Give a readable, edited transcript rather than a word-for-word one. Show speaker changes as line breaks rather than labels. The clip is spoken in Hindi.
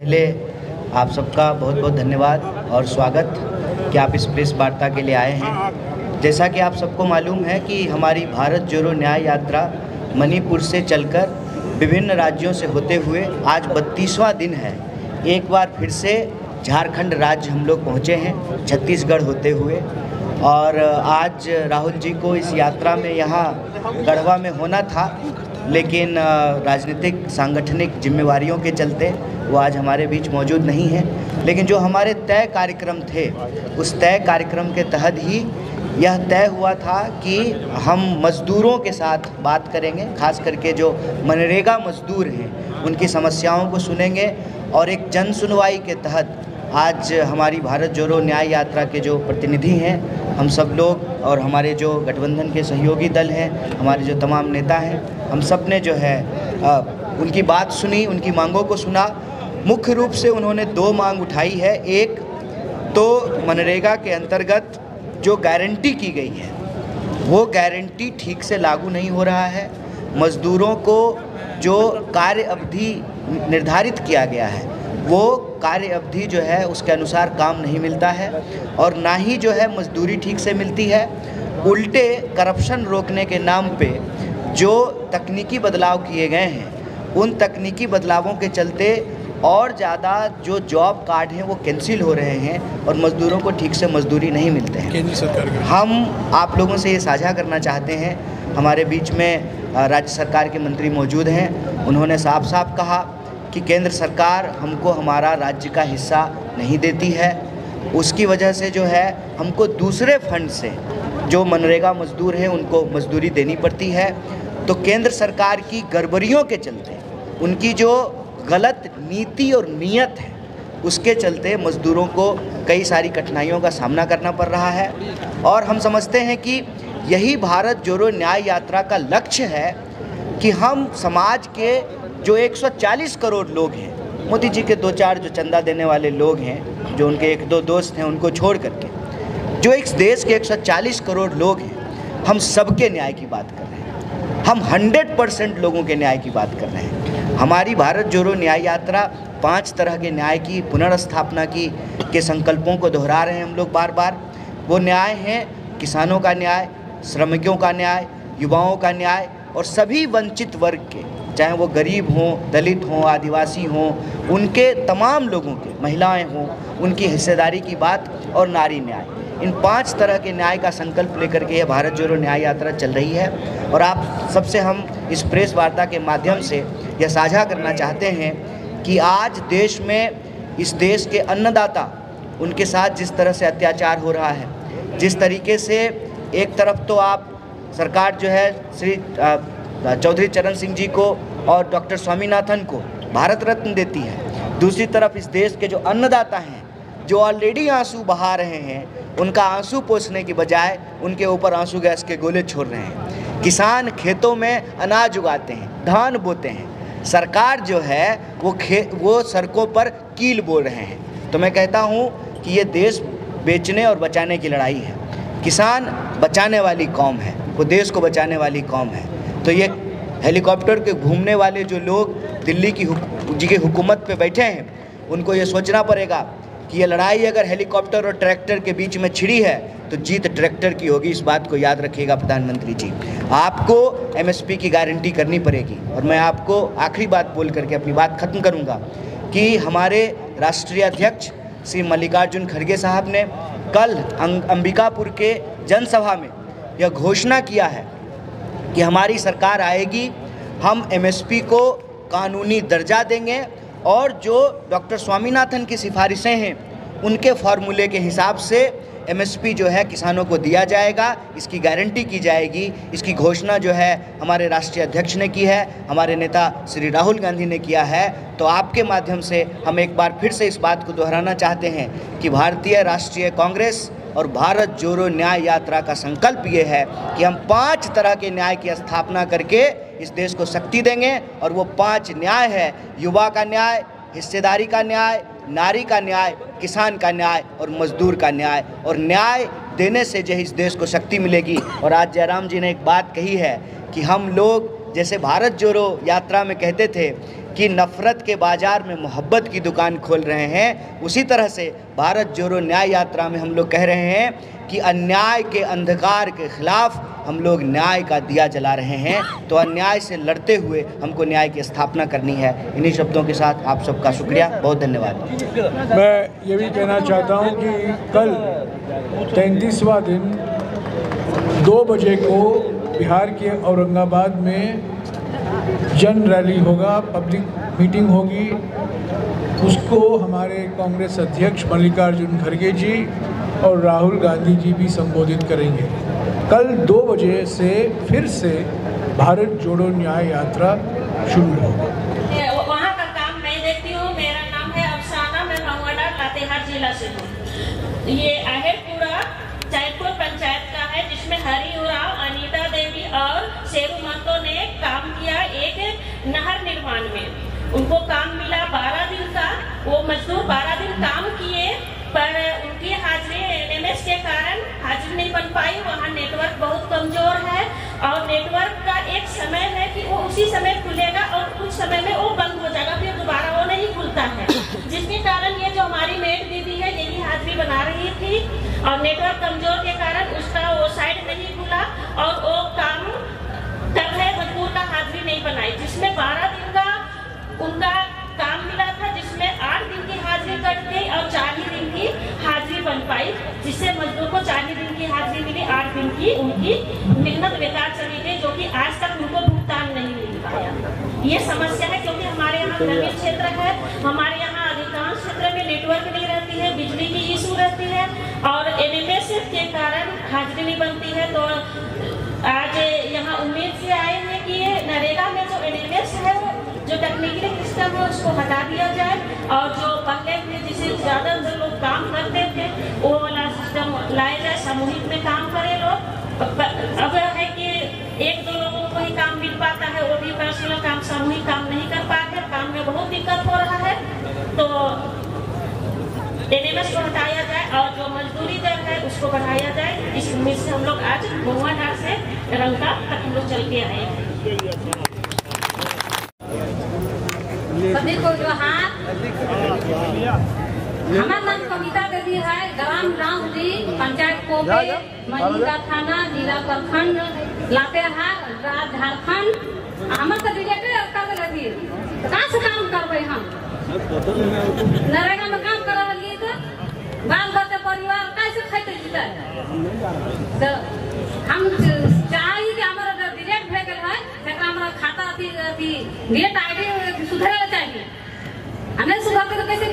पहले आप सबका बहुत बहुत धन्यवाद और स्वागत कि आप इस प्रेस वार्ता के लिए आए हैं। जैसा कि आप सबको मालूम है कि हमारी भारत जोड़ो न्याय यात्रा मणिपुर से चलकर विभिन्न राज्यों से होते हुए आज 32वां दिन है। एक बार फिर से झारखंड राज्य हम लोग पहुँचे हैं, छत्तीसगढ़ होते हुए। और आज राहुल जी को इस यात्रा में यहाँ गढ़वा में होना था, लेकिन राजनीतिक सांगठनिक जिम्मेवारियों के चलते वो आज हमारे बीच मौजूद नहीं है। लेकिन जो हमारे तय कार्यक्रम थे, उस तय कार्यक्रम के तहत ही यह तय हुआ था कि हम मज़दूरों के साथ बात करेंगे, खास करके जो मनरेगा मज़दूर हैं उनकी समस्याओं को सुनेंगे। और एक जन सुनवाई के तहत आज हमारी भारत जोड़ो न्याय यात्रा के जो प्रतिनिधि हैं, हम सब लोग और हमारे जो गठबंधन के सहयोगी दल हैं, हमारे जो तमाम नेता हैं, हम सब ने जो है उनकी बात सुनी, उनकी मांगों को सुना। मुख्य रूप से उन्होंने दो मांग उठाई है। एक तो मनरेगा के अंतर्गत जो गारंटी की गई है वो गारंटी ठीक से लागू नहीं हो रहा है। मज़दूरों को जो कार्य अवधि निर्धारित किया गया है वो कार्य अवधि जो है उसके अनुसार काम नहीं मिलता है, और ना ही जो है मजदूरी ठीक से मिलती है। उल्टे करप्शन रोकने के नाम पे जो तकनीकी बदलाव किए गए हैं, उन तकनीकी बदलावों के चलते और ज़्यादा जो जॉब कार्ड हैं वो कैंसिल हो रहे हैं और मज़दूरों को ठीक से मजदूरी नहीं मिलते हैं। केंद्र सरकार हम आप लोगों से ये साझा करना चाहते हैं। हमारे बीच में राज्य सरकार के मंत्री मौजूद हैं। उन्होंने साफ साफ कहा कि केंद्र सरकार हमको हमारा राज्य का हिस्सा नहीं देती है, उसकी वजह से जो है हमको दूसरे फंड से जो मनरेगा मज़दूर हैं उनको मजदूरी देनी पड़ती है। तो केंद्र सरकार की गड़बड़ियों के चलते, उनकी जो गलत नीति और नीयत है, उसके चलते मज़दूरों को कई सारी कठिनाइयों का सामना करना पड़ रहा है। और हम समझते हैं कि यही भारत जोड़ो न्याय यात्रा का लक्ष्य है कि हम समाज के जो 140 करोड़ लोग हैं, मोदी जी के दो चार जो चंदा देने वाले लोग हैं, जो उनके एक दो दोस्त हैं, उनको छोड़ करके जो इस देश के 140 करोड़ लोग हैं, हम सबके न्याय की बात कर रहे हैं। हम 100% लोगों के न्याय की बात कर रहे हैं। हमारी भारत जोड़ो न्याय यात्रा 5 तरह के न्याय की पुनर्स्थापना के संकल्पों को दोहरा रहे हैं हम लोग बार बार। वो न्याय हैं किसानों का न्याय, श्रमिकों का न्याय, युवाओं का न्याय और सभी वंचित वर्ग के, चाहे वो गरीब हों, दलित हों, आदिवासी हों, उनके तमाम लोगों के, महिलाएं हों, उनकी हिस्सेदारी की बात, और नारी न्याय। इन 5 तरह के न्याय का संकल्प लेकर के यह भारत जोड़ो न्याय यात्रा चल रही है। और आप सबसे हम इस प्रेस वार्ता के माध्यम से यह साझा करना चाहते हैं कि आज देश में, इस देश के अन्नदाता, उनके साथ जिस तरह से अत्याचार हो रहा है, जिस तरीके से एक तरफ तो आप सरकार जो है श्री चौधरी चरण सिंह जी को और डॉक्टर स्वामीनाथन को भारत रत्न देती है, दूसरी तरफ इस देश के जो अन्नदाता हैं, जो ऑलरेडी आंसू बहा रहे हैं, उनका आंसू पोंछने की बजाय उनके ऊपर आंसू गैस के गोले छोड़ रहे हैं। किसान खेतों में अनाज उगाते हैं, धान बोते हैं, सरकार जो है वो सड़कों पर कील बोल रहे हैं। तो मैं कहता हूँ कि ये देश बेचने और बचाने की लड़ाई है। किसान बचाने वाली कौम है, वो देश को बचाने वाली कौम है। तो ये हेलीकॉप्टर के घूमने वाले जो लोग दिल्ली की हुकूमत पे बैठे हैं, उनको ये सोचना पड़ेगा कि ये लड़ाई अगर हेलीकॉप्टर और ट्रैक्टर के बीच में छिड़ी है तो जीत ट्रैक्टर की होगी। इस बात को याद रखिएगा प्रधानमंत्री जी। आपको एमएसपी की गारंटी करनी पड़ेगी। और मैं आपको आखिरी बात बोल करके अपनी बात खत्म करूंगा कि हमारे राष्ट्रीय अध्यक्ष श्री मल्लिकार्जुन खड़गे साहब ने कल अंबिकापुर के जनसभा में यह घोषणा किया है कि हमारी सरकार आएगी, हम एमएसपी को कानूनी दर्जा देंगे और जो डॉक्टर स्वामीनाथन की सिफारिशें हैं उनके फार्मूले के हिसाब से एमएसपी जो है किसानों को दिया जाएगा, इसकी गारंटी की जाएगी। इसकी घोषणा जो है हमारे राष्ट्रीय अध्यक्ष ने की है, हमारे नेता श्री राहुल गांधी ने किया है। तो आपके माध्यम से हम एक बार फिर से इस बात को दोहराना चाहते हैं कि भारतीय राष्ट्रीय कांग्रेस और भारत जोड़ो न्याय यात्रा का संकल्प ये है कि हम 5 तरह के न्याय की स्थापना करके इस देश को शक्ति देंगे। और वो 5 न्याय है: युवा का न्याय, हिस्सेदारी का न्याय, नारी का न्याय, किसान का न्याय और मजदूर का न्याय। और न्याय देने से जो इस देश को शक्ति मिलेगी। और आज जयराम जी ने एक बात कही है कि हम लोग जैसे भारत जोड़ो यात्रा में कहते थे कि नफ़रत के बाज़ार में मोहब्बत की दुकान खोल रहे हैं, उसी तरह से भारत जोड़ो न्याय यात्रा में हम लोग कह रहे हैं कि अन्याय के अंधकार के ख़िलाफ़ हम लोग न्याय का दिया जला रहे हैं। तो अन्याय से लड़ते हुए हमको न्याय की स्थापना करनी है। इन्हीं शब्दों के साथ आप सबका शुक्रिया, बहुत धन्यवाद।
मैं ये भी कहना चाहता हूँ कि कल 33वां दिन 2 बजे को बिहार के औरंगाबाद में जन रैली होगा, पब्लिक मीटिंग होगी। उसको हमारे कांग्रेस अध्यक्ष मल्लिकार्जुन खड़गे जी और राहुल गांधी जी भी संबोधित करेंगे। कल 2 बजे से फिर से भारत जोड़ो न्याय यात्रा शुरू होगा।
वहाँ का काम मैं देखती हूँ। मेरा नाम है अफसाना, मैं भंगवाड़ा लातेहार जिला से हूँ। ये आहेरपुरा चैतपुर पंचायत का है, जिसमें हरी उराव, अनीता देवी और शेरू महतो ने काम किया एक नहर निर्माण में। उनको काम मिला 12 दिन का। वो मजदूर 12 दिन काम किए, पर उनकी हाजिरी एनएमएस के कारण हाजिरी नहीं बन पाई। वहाँ नेटवर्क बहुत कमजोर है और नेटवर्क का एक समय है कि वो उसी समय खुलेगा और कुछ समय में वो बंद हो जाएगा, फिर दोबारा वो नहीं खुलता है। जिसके कारण ये जो हमारी मेट दीदी है, यही हाजिरी बना रही थी और नेटवर्क कमजोर के कारण उसका वो साइड नहीं खुला और वो काम कर रहे मजदूर का हाजिरी नहीं बनाई, जिसमें 12 दिन का उनका काम मिला था, जिसमें 8 दिन की हाजिरी कट गई और 4 ही दिन की हाजिरी बन पाई, जिससे मजदूर को 4 ही दिन की हाजिरी मिली, 8 दिन की उनकी मेहनत बेकार चली गई, जो कि आज तक उनको भुगतान नहीं मिल पाया। ये समस्या है क्योंकि हमारे यहाँ ग्रामीण क्षेत्र है, हमारे यहाँ अधिकांश क्षेत्र में नेटवर्क नहीं रहती है, बिजली की इशू रहती है और एनएमएस के कारण हाजिरी नहीं बनती है। तो आज यहाँ उम्मीद से आए हैं कि नरेगा में जो एनएमएस है, जो टेक्निकल सिस्टम है, उसको हटा दिया जाए और जो पहले जिसे ज़्यादा जो लोग काम करते थे वो वाला सिस्टम लाया जाए, सामूहिक में काम करें लोग। अब है कि 1-2 लोगों को ही काम मिल पाता है, वो भी पर्सनल काम, सामूहिक काम नहीं कर पाते, काम में बहुत दिक्कत हो रहा है। तो एनएमएस को हटाया जाए और जो मजदूरी दर है उसको बढ़ाया जाए। इस उम्मीद से हम लोग आज भगवानघाट से रंका तक हम लोग चल के आए हैं।
सभी को जो हाथ, हमारा नाम कविता देवी है, ग्राम रामजी, पंचायत कोबे, मलिका थाना, जिला प्रखंड, लातेहार, राज्य झारखंड। हमारे तो रिलेटेड कर लगी, कहाँ से काम करबे हम? नरेगा में काम कर रही तो बाल बच्चे परिवार कैसे खाते जीता? तो हम चाहिए कि हमारा जो डिलेट भे गल है, तकरा हमारा खाता अथी डेट आईडी सुधरे चाहिए। हमें सुधरते तो कैसे